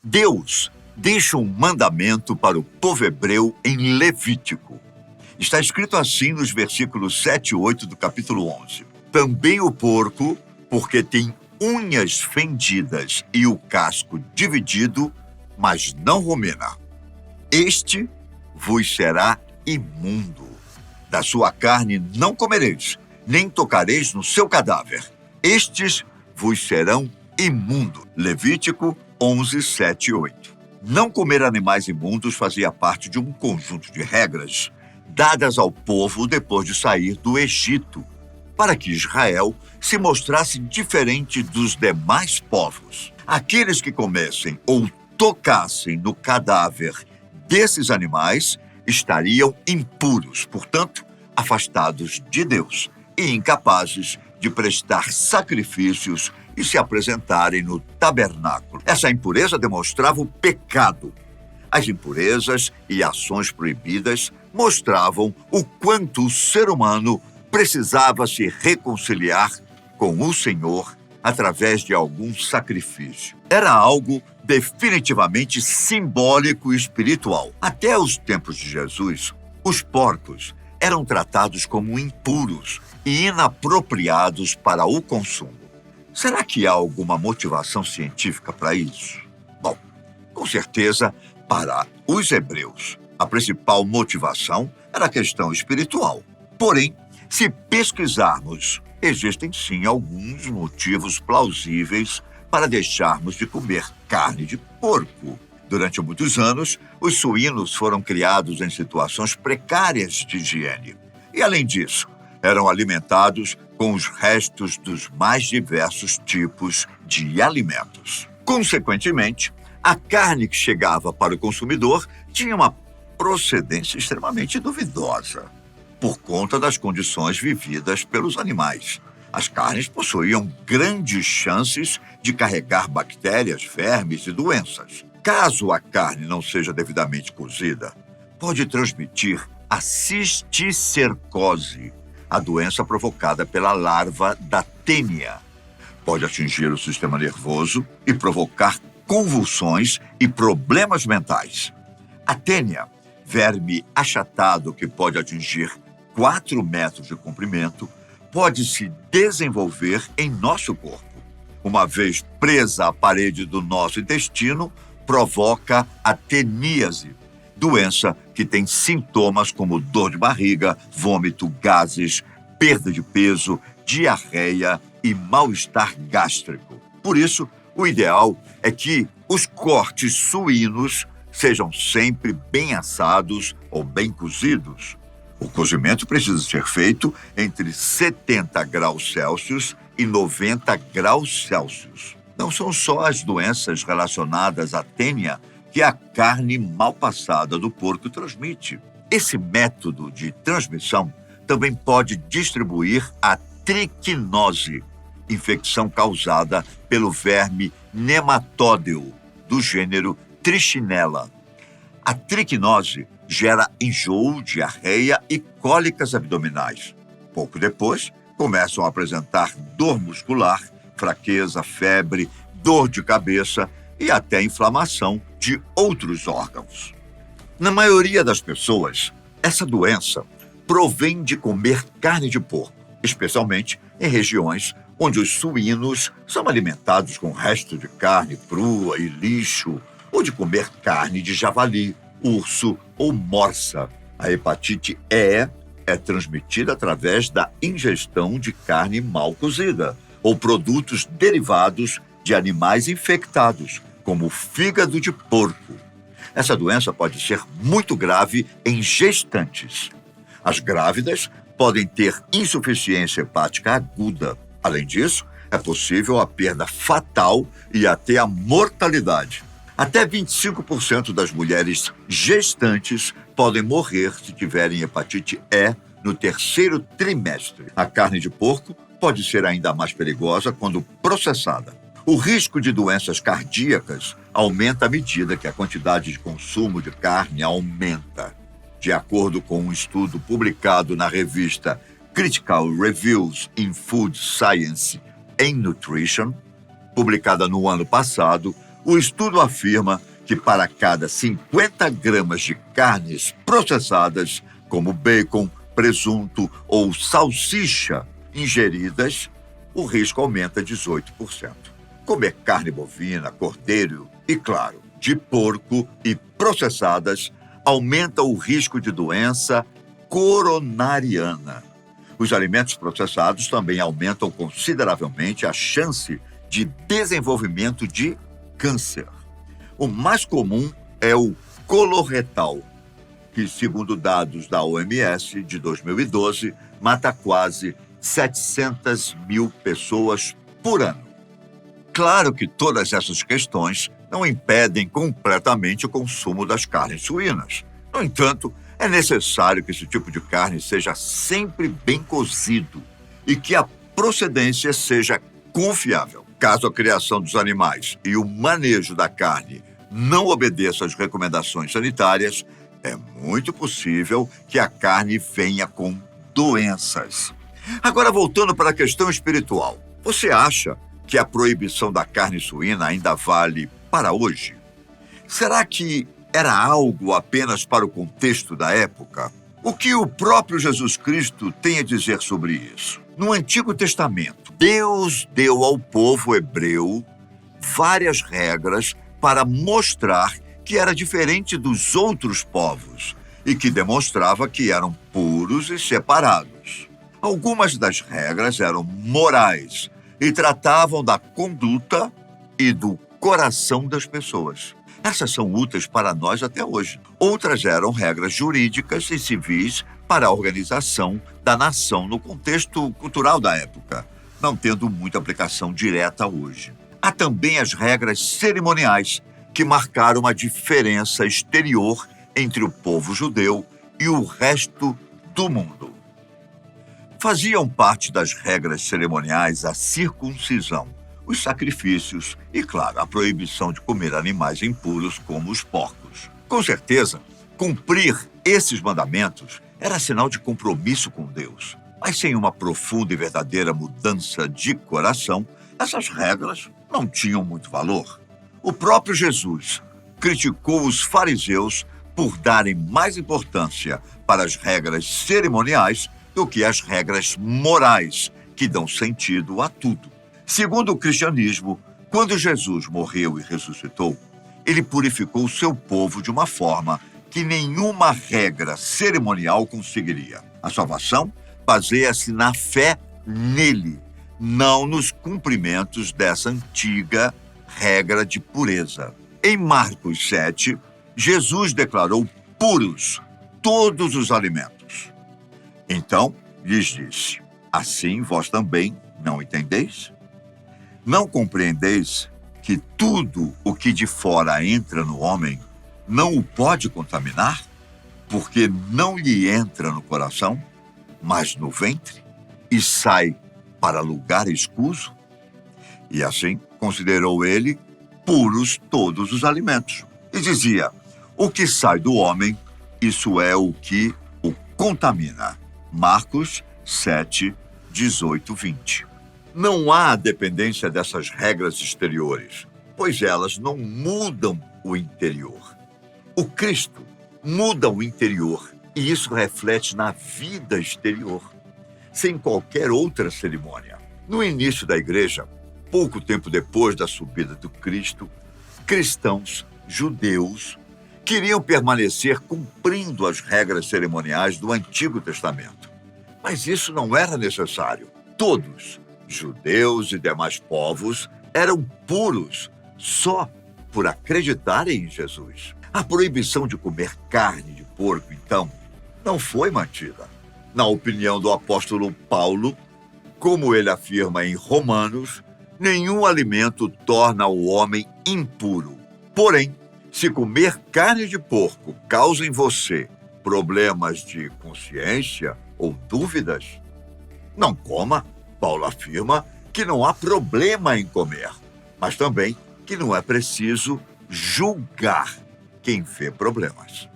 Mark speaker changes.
Speaker 1: Deus deixa um mandamento para o povo hebreu em Levítico. Está escrito assim nos versículos 7 e 8 do capítulo 11. Também o porco, porque tem unhas fendidas e o casco dividido, mas não rumina. Este vos será imundo. Da sua carne não comereis, nem tocareis no seu cadáver. Estes vos serão imundo. Levítico 11, 7 e 8. Não comer animais imundos fazia parte de um conjunto de regras dadas ao povo depois de sair do Egito, para que Israel se mostrasse diferente dos demais povos. Aqueles que comessem ou tocassem no cadáver desses animais estariam impuros, portanto, afastados de Deus e incapazes de prestar sacrifícios e se apresentarem no tabernáculo. Essa impureza demonstrava o pecado. As impurezas e ações proibidas mostravam o quanto o ser humano precisava se reconciliar com o Senhor através de algum sacrifício. Era algo definitivamente simbólico e espiritual. Até os tempos de Jesus, os porcos eram tratados como impuros e inapropriados para o consumo. Será que há alguma motivação científica para isso? Bom, com certeza, para os hebreus, a principal motivação era a questão espiritual. Porém, se pesquisarmos, existem sim alguns motivos plausíveis para deixarmos de comer carne de porco. Durante muitos anos, os suínos foram criados em situações precárias de higiene. E, além disso, eram alimentados com os restos dos mais diversos tipos de alimentos. Consequentemente, a carne que chegava para o consumidor tinha uma procedência extremamente duvidosa, por conta das condições vividas pelos animais. As carnes possuíam grandes chances de carregar bactérias, vermes e doenças. Caso a carne não seja devidamente cozida, pode transmitir a cisticercose, a doença provocada pela larva da tênia. Pode atingir o sistema nervoso e provocar convulsões e problemas mentais. A tênia, verme achatado que pode atingir 4 metros de comprimento, pode se desenvolver em nosso corpo. Uma vez presa à parede do nosso intestino, provoca a teníase, doença que tem sintomas como dor de barriga, vômito, gases, perda de peso, diarreia e mal-estar gástrico. Por isso, o ideal é que os cortes suínos sejam sempre bem assados ou bem cozidos. O cozimento precisa ser feito entre 70 graus Celsius e 90 graus Celsius. Não são só as doenças relacionadas à tênia que a carne mal passada do porco transmite. Esse método de transmissão também pode distribuir a triquinose, infecção causada pelo verme nematódeo, do gênero Trichinella. A triquinose gera enjoo, diarreia e cólicas abdominais. Pouco depois, começam a apresentar dor muscular, fraqueza, febre, dor de cabeça e até inflamação de outros órgãos. Na maioria das pessoas, essa doença provém de comer carne de porco, especialmente em regiões onde os suínos são alimentados com resto de carne crua e lixo, ou de comer carne de javali, urso ou morsa. A hepatite E é transmitida através da ingestão de carne mal cozida ou produtos derivados de animais infectados, como o fígado de porco. Essa doença pode ser muito grave em gestantes. As grávidas podem ter insuficiência hepática aguda. Além disso, é possível a perda fatal e até a mortalidade. Até 25% das mulheres gestantes podem morrer se tiverem hepatite E no 3º trimestre. A carne de porco pode ser ainda mais perigosa quando processada. O risco de doenças cardíacas aumenta à medida que a quantidade de consumo de carne aumenta. De acordo com um estudo publicado na revista Critical Reviews in Food Science and Nutrition, publicada no ano passado, O estudo afirma que para cada 50 gramas de carnes processadas, como bacon, presunto ou salsicha ingeridas, o risco aumenta 18%. Comer carne bovina, cordeiro e, claro, de porco e processadas aumenta o risco de doença coronariana. Os alimentos processados também aumentam consideravelmente a chance de desenvolvimento de câncer. O mais comum é o coloretal, que, segundo dados da OMS de 2012, mata quase 700 mil pessoas por ano. Claro que todas essas questões não impedem completamente o consumo das carnes suínas. No entanto, é necessário que esse tipo de carne seja sempre bem cozido e que a procedência seja confiável. Caso a criação dos animais e o manejo da carne não obedeçam às recomendações sanitárias, é muito possível que a carne venha com doenças. Agora, voltando para a questão espiritual, você acha que a proibição da carne suína ainda vale para hoje? Será que era algo apenas para o contexto da época? O que o próprio Jesus Cristo tem a dizer sobre isso? No Antigo Testamento, Deus deu ao povo hebreu várias regras para mostrar que era diferente dos outros povos e que demonstrava que eram puros e separados. Algumas das regras eram morais e tratavam da conduta e do coração das pessoas. Essas são úteis para nós até hoje. Outras eram regras jurídicas e civis para a organização da nação no contexto cultural da época, não tendo muita aplicação direta hoje. Há também as regras cerimoniais, que marcaram uma diferença exterior entre o povo judeu e o resto do mundo. Faziam parte das regras cerimoniais a circuncisão, os sacrifícios e, claro, a proibição de comer animais impuros como os porcos. Com certeza, cumprir esses mandamentos era sinal de compromisso com Deus, mas sem uma profunda e verdadeira mudança de coração, essas regras não tinham muito valor. O próprio Jesus criticou os fariseus por darem mais importância para as regras cerimoniais do que as regras morais, que dão sentido a tudo. Segundo o cristianismo, quando Jesus morreu e ressuscitou, ele purificou o seu povo de uma forma que nenhuma regra cerimonial conseguiria. A salvação baseia-se na fé nele, não nos cumprimentos dessa antiga regra de pureza. Em Marcos 7, Jesus declarou puros todos os alimentos. Então lhes disse: assim vós também não entendeis? Não compreendeis que tudo o que de fora entra no homem não o pode contaminar, porque não lhe entra no coração, mas no ventre, e sai para lugar escuso? E assim considerou ele puros todos os alimentos. E dizia: o que sai do homem, isso é o que o contamina. Marcos 7, 18, 20. Não há dependência dessas regras exteriores, pois elas não mudam o interior. O Cristo muda o interior e isso reflete na vida exterior, sem qualquer outra cerimônia. No início da igreja, pouco tempo depois da subida do Cristo, cristãos, judeus, queriam permanecer cumprindo as regras cerimoniais do Antigo Testamento. Mas isso não era necessário. Todos, judeus e demais povos, eram puros só por acreditarem em Jesus. A proibição de comer carne de porco, então, não foi mantida. Na opinião do apóstolo Paulo, como ele afirma em Romanos, nenhum alimento torna o homem impuro. Porém, se comer carne de porco causa em você problemas de consciência ou dúvidas, não coma. Paulo afirma que não há problema em comer, mas também que não é preciso julgar quem vê problemas.